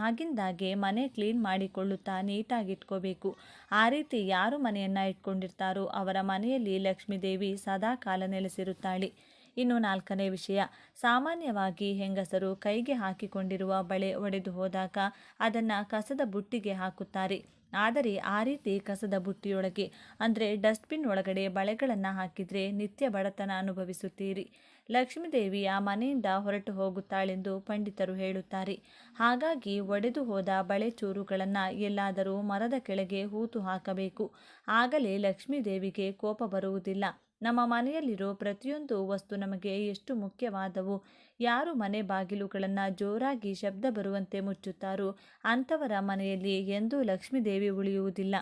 ಆಗಿಂದಾಗೆ ಮನೆ ಕ್ಲೀನ್ ಮಾಡಿಕೊಳ್ಳುತ್ತಾ ನೀಟಾಗಿಟ್ಕೋಬೇಕು. ಆ ರೀತಿ ಯಾರು ಮನೆಯನ್ನು ಇಟ್ಕೊಂಡಿರ್ತಾರೋ ಅವರ ಮನೆಯಲ್ಲಿ ಲಕ್ಷ್ಮೀದೇವಿ ಸದಾ ಕಾಲ ನೆಲೆಸಿರುತ್ತಾಳೆ. ಇನ್ನು ನಾಲ್ಕನೇ ವಿಷಯ, ಸಾಮಾನ್ಯವಾಗಿ ಹೆಂಗಸರು ಕೈಗೆ ಹಾಕಿಕೊಂಡಿರುವ ಬಳೆ ಒಡೆದು ಹೋದಾಗ ಅದನ್ನು ಕಸದ ಬುಟ್ಟಿಗೆ ಹಾಕುತ್ತಾರೆ. ಆದರೆ ಆ ರೀತಿ ಕಸದ ಬುಟ್ಟಿಯೊಳಗೆ ಅಂದರೆ ಡಸ್ಟ್ಬಿನ್ ಒಳಗಡೆ ಬಳೆಗಳನ್ನು ಹಾಕಿದರೆ ನಿತ್ಯ ಬಡತನ ಅನುಭವಿಸುತ್ತೀರಿ. ಲಕ್ಷ್ಮೀದೇವಿ ಆ ಮನೆಯಿಂದ ಹೊರಟು ಹೋಗುತ್ತಾಳೆಂದು ಪಂಡಿತರು ಹೇಳುತ್ತಾರೆ. ಹಾಗಾಗಿ ಒಡೆದು ಹೋದ ಬಳೆ ಚೂರುಗಳನ್ನು ಎಲ್ಲಾದರೂ ಮರದ ಕೆಳಗೆ ಹೂತು ಹಾಕಬೇಕು. ಆಗಲೇ ಲಕ್ಷ್ಮೀದೇವಿಗೆ ಕೋಪ ಬರುವುದಿಲ್ಲ. ನಮ್ಮ ಮನೆಯಲ್ಲಿರೋ ಪ್ರತಿಯೊಂದು ವಸ್ತು ನಮಗೆ ಎಷ್ಟು ಮುಖ್ಯವಾದವು. ಯಾರು ಮನೆ ಬಾಗಿಲುಗಳನ್ನು ಜೋರಾಗಿ ಶಬ್ದ ಬರುವಂತೆ ಮುಚ್ಚುತ್ತಾರೋ ಅಂಥವರ ಮನೆಯಲ್ಲಿ ಎಂದೂ ಲಕ್ಷ್ಮೀದೇವಿ ಉಳಿಯುವುದಿಲ್ಲ.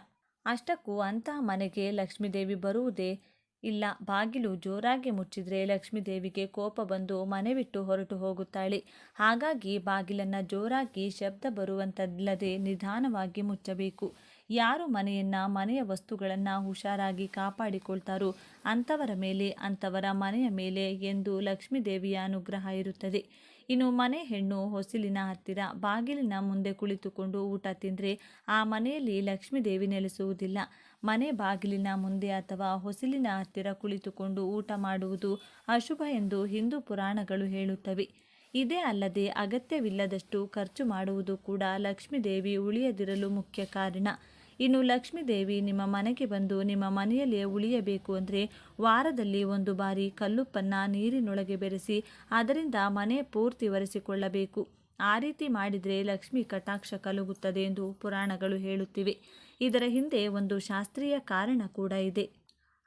ಅಷ್ಟಕ್ಕೂ ಅಂತಹ ಮನೆಗೆ ಲಕ್ಷ್ಮೀದೇವಿ ಬರುವುದೇ ಇಲ್ಲ. ಬಾಗಿಲು ಜೋರಾಗಿ ಮುಚ್ಚಿದರೆ ಲಕ್ಷ್ಮೀದೇವಿಗೆ ಕೋಪ ಬಂದು ಮನೆ ಬಿಟ್ಟು ಹೊರಟು ಹೋಗುತ್ತಾಳೆ. ಹಾಗಾಗಿ ಬಾಗಿಲನ್ನು ಜೋರಾಗಿ ಶಬ್ದ ಬರುವಂತಲ್ಲದೆ ನಿಧಾನವಾಗಿ ಮುಚ್ಚಬೇಕು. ಯಾರು ಮನೆಯ ವಸ್ತುಗಳನ್ನು ಹುಷಾರಾಗಿ ಕಾಪಾಡಿಕೊಳ್ತಾರೋ ಅಂಥವರ ಮೇಲೆ ಅಂಥವರ ಮನೆಯ ಮೇಲೆ ಎಂದು ಲಕ್ಷ್ಮೀದೇವಿಯ ಅನುಗ್ರಹ ಇರುತ್ತದೆ. ಇನ್ನು ಮನೆ ಹೆಣ್ಣು ಹೊಸಿಲಿನ ಹತ್ತಿರ ಬಾಗಿಲಿನ ಮುಂದೆ ಕುಳಿತುಕೊಂಡು ಊಟ ತಿಂದರೆ ಆ ಮನೆಯಲ್ಲಿ ಲಕ್ಷ್ಮೀದೇವಿ ನೆಲೆಸುವುದಿಲ್ಲ. ಮನೆ ಬಾಗಿಲಿನ ಮುಂದೆ ಅಥವಾ ಹೊಸಿಲಿನ ಹತ್ತಿರ ಕುಳಿತುಕೊಂಡು ಊಟ ಮಾಡುವುದು ಅಶುಭ ಎಂದು ಹಿಂದೂ ಪುರಾಣಗಳು ಹೇಳುತ್ತವೆ. ಇದೇ ಅಲ್ಲದೆ ಅಗತ್ಯವಿಲ್ಲದಷ್ಟು ಖರ್ಚು ಮಾಡುವುದು ಕೂಡ ಲಕ್ಷ್ಮೀದೇವಿ ಉಳಿಯದಿರಲು ಮುಖ್ಯ ಕಾರಣ. ಇನ್ನು ಲಕ್ಷ್ಮೀದೇವಿ ನಿಮ್ಮ ಮನೆಗೆ ಬಂದು ನಿಮ್ಮ ಮನೆಯಲ್ಲೇ ಉಳಿಯಬೇಕು ಅಂದರೆ ವಾರದಲ್ಲಿ ಒಂದು ಬಾರಿ ಕಲ್ಲುಪ್ಪನ್ನು ನೀರಿನೊಳಗೆ ಬೆರೆಸಿ ಅದರಿಂದ ಮನೆ ಪೂರ್ತಿ ಒರೆಸಿಕೊಳ್ಳಬೇಕು. ಆ ರೀತಿ ಮಾಡಿದರೆ ಲಕ್ಷ್ಮೀ ಕಟಾಕ್ಷ ಕಲುಗುತ್ತದೆ ಎಂದು ಪುರಾಣಗಳು ಹೇಳುತ್ತಿವೆ. ಇದರ ಹಿಂದೆ ಒಂದು ಶಾಸ್ತ್ರೀಯ ಕಾರಣ ಕೂಡ ಇದೆ.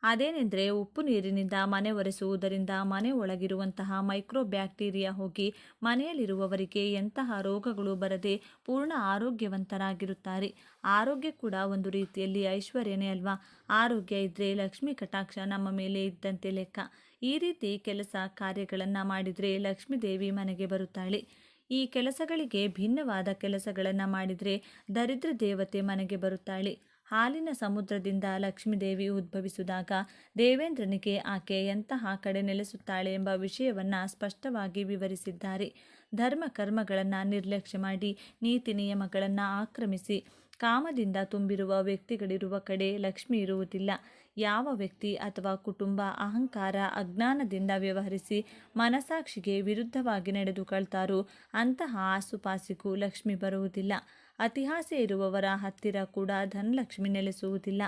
ಅದೇನೆಂದರೆ ಉಪ್ಪು ನೀರಿನಿಂದ ಮನೆ ಒರೆಸುವುದರಿಂದ ಮನೆ ಒಳಗಿರುವಂತಹ ಮೈಕ್ರೋ ಬ್ಯಾಕ್ಟೀರಿಯಾ ಹೋಗಿ ಮನೆಯಲ್ಲಿರುವವರಿಗೆ ಎಂತಹ ರೋಗಗಳು ಬರದೆ ಪೂರ್ಣ ಆರೋಗ್ಯವಂತರಾಗಿರುತ್ತಾರೆ. ಆರೋಗ್ಯ ಕೂಡ ಒಂದು ರೀತಿಯಲ್ಲಿ ಐಶ್ವರ್ಯನೇ ಅಲ್ವಾ. ಆರೋಗ್ಯ ಇದ್ದರೆ ಲಕ್ಷ್ಮೀ ಕಟಾಕ್ಷ ನಮ್ಮ ಮೇಲೆ ಇದ್ದಂತೆ ಲೆಕ್ಕ. ಈ ರೀತಿ ಕೆಲಸ ಕಾರ್ಯಗಳನ್ನು ಮಾಡಿದರೆ ಲಕ್ಷ್ಮೀದೇವಿ ಮನೆಗೆ ಬರುತ್ತಾಳೆ. ಈ ಕೆಲಸಗಳಿಗೆ ಭಿನ್ನವಾದ ಕೆಲಸಗಳನ್ನು ಮಾಡಿದರೆ ದರಿದ್ರ ದೇವತೆ ಮನೆಗೆ ಬರುತ್ತಾಳೆ. ಹಾಲಿನ ಸಮುದ್ರದಿಂದ ಲಕ್ಷ್ಮೀದೇವಿ ಉದ್ಭವಿಸಿದಾಗ ದೇವೇಂದ್ರನಿಗೆ ಆಕೆ ಎಂತಹ ಕಡೆ ನೆಲೆಸುತ್ತಾಳೆ ಎಂಬ ವಿಷಯವನ್ನು ಸ್ಪಷ್ಟವಾಗಿ ವಿವರಿಸಿದ್ದಾರೆ. ಧರ್ಮ ಕರ್ಮಗಳನ್ನು ನಿರ್ಲಕ್ಷ್ಯ ಮಾಡಿ ನೀತಿ ನಿಯಮಗಳನ್ನು ಆಕ್ರಮಿಸಿ ಕಾಮದಿಂದ ತುಂಬಿರುವ ವ್ಯಕ್ತಿಗಳಿರುವ ಕಡೆ ಲಕ್ಷ್ಮಿ ಇರುವುದಿಲ್ಲ. ಯಾವ ವ್ಯಕ್ತಿ ಅಥವಾ ಕುಟುಂಬ ಅಹಂಕಾರ ಅಜ್ಞಾನದಿಂದ ವ್ಯವಹರಿಸಿ ಮನಸಾಕ್ಷಿಗೆ ವಿರುದ್ಧವಾಗಿ ನಡೆದುಕೊಳ್ತಾರೋ ಅಂತಹ ಆಸುಪಾಸಿಗೂ ಲಕ್ಷ್ಮಿ ಬರುವುದಿಲ್ಲ. ಅತಿಹಾಸೆ ಇರುವವರ ಹತ್ತಿರ ಕೂಡ ಧನಲಕ್ಷ್ಮಿ ನೆಲೆಸುವುದಿಲ್ಲ.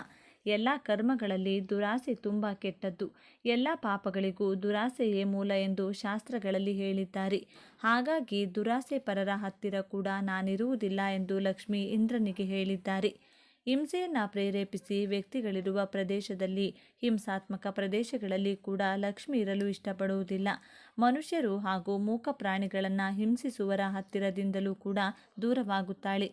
ಎಲ್ಲ ಕರ್ಮಗಳಲ್ಲಿ ದುರಾಸೆ ತುಂಬ ಕೆಟ್ಟದ್ದು. ಎಲ್ಲ ಪಾಪಗಳಿಗೂ ದುರಾಸೆಯೇ ಮೂಲ ಎಂದು ಶಾಸ್ತ್ರಗಳಲ್ಲಿ ಹೇಳಿದ್ದಾರೆ. ಹಾಗಾಗಿ ದುರಾಸೆ ಪರರ ಹತ್ತಿರ ಕೂಡ ನಾನಿರುವುದಿಲ್ಲ ಎಂದು ಲಕ್ಷ್ಮಿ ಇಂದ್ರನಿಗೆ ಹೇಳಿದ್ದಾರೆ. ಹಿಂಸೆಯನ್ನು ಪ್ರೇರೇಪಿಸಿ ವ್ಯಕ್ತಿಗಳಿರುವ ಪ್ರದೇಶದಲ್ಲಿ ಹಿಂಸಾತ್ಮಕ ಪ್ರದೇಶಗಳಲ್ಲಿ ಕೂಡ ಲಕ್ಷ್ಮಿ ಇರಲು ಇಷ್ಟಪಡುವುದಿಲ್ಲ. ಮನುಷ್ಯರು ಹಾಗೂ ಮೂಕ ಪ್ರಾಣಿಗಳನ್ನು ಹಿಂಸಿಸುವರ ಹತ್ತಿರದಿಂದಲೂ ಕೂಡ ದೂರವಾಗುತ್ತಾಳೆ.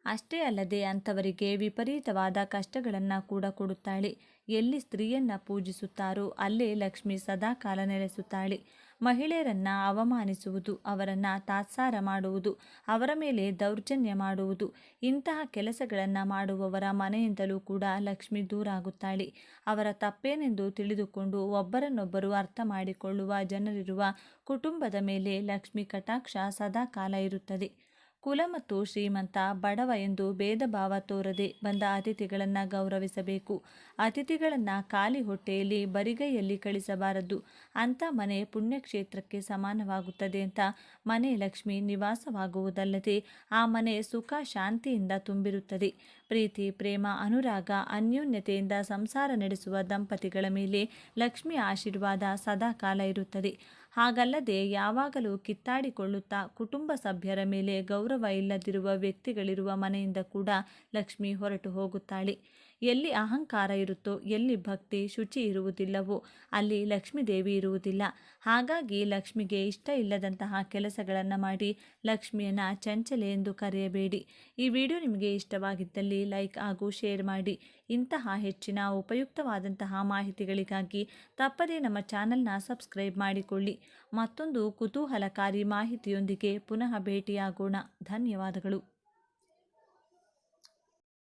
ಅಷ್ಟೇ ಅಲ್ಲದೆ ಅಂಥವರಿಗೆ ವಿಪರೀತವಾದ ಕಷ್ಟಗಳನ್ನು ಕೂಡ ಕೊಡುತ್ತಾಳೆ. ಎಲ್ಲಿ ಸ್ತ್ರೀಯನ್ನು ಪೂಜಿಸುತ್ತಾರೋ ಅಲ್ಲೇ ಲಕ್ಷ್ಮಿ ಸದಾಕಾಲ ನೆಲೆಸುತ್ತಾಳೆ. ಮಹಿಳೆಯರನ್ನು ಅವಮಾನಿಸುವುದು, ಅವರನ್ನು ತಾತ್ಸಾರ ಮಾಡುವುದು, ಅವರ ಮೇಲೆ ದೌರ್ಜನ್ಯ ಮಾಡುವುದು, ಇಂತಹ ಕೆಲಸಗಳನ್ನು ಮಾಡುವವರ ಮನೆಯಿಂದಲೂ ಕೂಡ ಲಕ್ಷ್ಮಿ ದೂರಾಗುತ್ತಾಳೆ. ಅವರ ತಪ್ಪೇನೆಂದು ತಿಳಿದುಕೊಂಡು ಒಬ್ಬರನ್ನೊಬ್ಬರು ಅರ್ಥ ಮಾಡಿಕೊಳ್ಳುವ ಜನರಿರುವ ಕುಟುಂಬದ ಮೇಲೆ ಲಕ್ಷ್ಮಿ ಕಟಾಕ್ಷ ಸದಾಕಾಲ ಇರುತ್ತದೆ. ಕುಲ ಮತ್ತು ಶ್ರೀಮಂತ ಬಡವ ಎಂದು ಭೇದ ಭಾವ ತೋರದೆ ಬಂದ ಅತಿಥಿಗಳನ್ನು ಗೌರವಿಸಬೇಕು. ಅತಿಥಿಗಳನ್ನು ಖಾಲಿ ಹೊಟ್ಟೆಯಲ್ಲಿ ಬರಿಗೈಯಲ್ಲಿ ಕಳಿಸಬಾರದು. ಅಂಥ ಮನೆ ಪುಣ್ಯಕ್ಷೇತ್ರಕ್ಕೆ ಸಮಾನವಾಗುತ್ತದೆ ಅಂತ ಮನೆ ಲಕ್ಷ್ಮಿ ನಿವಾಸವಾಗುವುದಲ್ಲದೆ ಆ ಮನೆ ಸುಖ ಶಾಂತಿಯಿಂದ ತುಂಬಿರುತ್ತದೆ. ಪ್ರೀತಿ ಪ್ರೇಮ ಅನುರಾಗ ಅನ್ಯೋನ್ಯತೆಯಿಂದ ಸಂಸಾರ ನಡೆಸುವ ದಂಪತಿಗಳ ಮೇಲೆ ಲಕ್ಷ್ಮಿ ಆಶೀರ್ವಾದ ಸದಾಕಾಲ ಇರುತ್ತದೆ. ಹಾಗಲ್ಲದೆ ಯಾವಾಗಲೂ ಕಿತ್ತಾಡಿಕೊಳ್ಳುತ್ತಾ ಕುಟುಂಬ ಸಭ್ಯರ ಮೇಲೆ ಗೌರವ ಇಲ್ಲದಿರುವ ವ್ಯಕ್ತಿಗಳಿರುವ ಮನೆಯಿಂದ ಕೂಡ ಲಕ್ಷ್ಮಿ ಹೊರಟು ಹೋಗುತ್ತಾಳೆ. ಎಲ್ಲಿ ಅಹಂಕಾರ ಇರುತ್ತೋ, ಎಲ್ಲಿ ಭಕ್ತಿ ಶುಚಿ ಇರುವುದಿಲ್ಲವೋ ಅಲ್ಲಿ ಲಕ್ಷ್ಮೀದೇವಿ ಇರುವುದಿಲ್ಲ. ಹಾಗಾಗಿ ಲಕ್ಷ್ಮಿಗೆ ಇಷ್ಟ ಇಲ್ಲದಂತಹ ಕೆಲಸಗಳನ್ನು ಮಾಡಿ ಲಕ್ಷ್ಮಿಯನ್ನು ಚಂಚಲೆ ಎಂದು ಕರೆಯಬೇಡಿ. ಈ ವಿಡಿಯೋ ನಿಮಗೆ ಇಷ್ಟವಾಗಿದ್ದಲ್ಲಿ ಲೈಕ್ ಹಾಗೂ ಶೇರ್ ಮಾಡಿ. ಇಂತಹ ಹೆಚ್ಚಿನ ಉಪಯುಕ್ತವಾದಂತಹ ಮಾಹಿತಿಗಳಿಗಾಗಿ ತಪ್ಪದೇ ನಮ್ಮ ಚಾನಲ್ನ ಸಬ್ಸ್ಕ್ರೈಬ್ ಮಾಡಿಕೊಳ್ಳಿ. ಮತ್ತೊಂದು ಕುತೂಹಲಕಾರಿ ಮಾಹಿತಿಯೊಂದಿಗೆ ಪುನಃ ಭೇಟಿಯಾಗೋಣ. ಧನ್ಯವಾದಗಳು.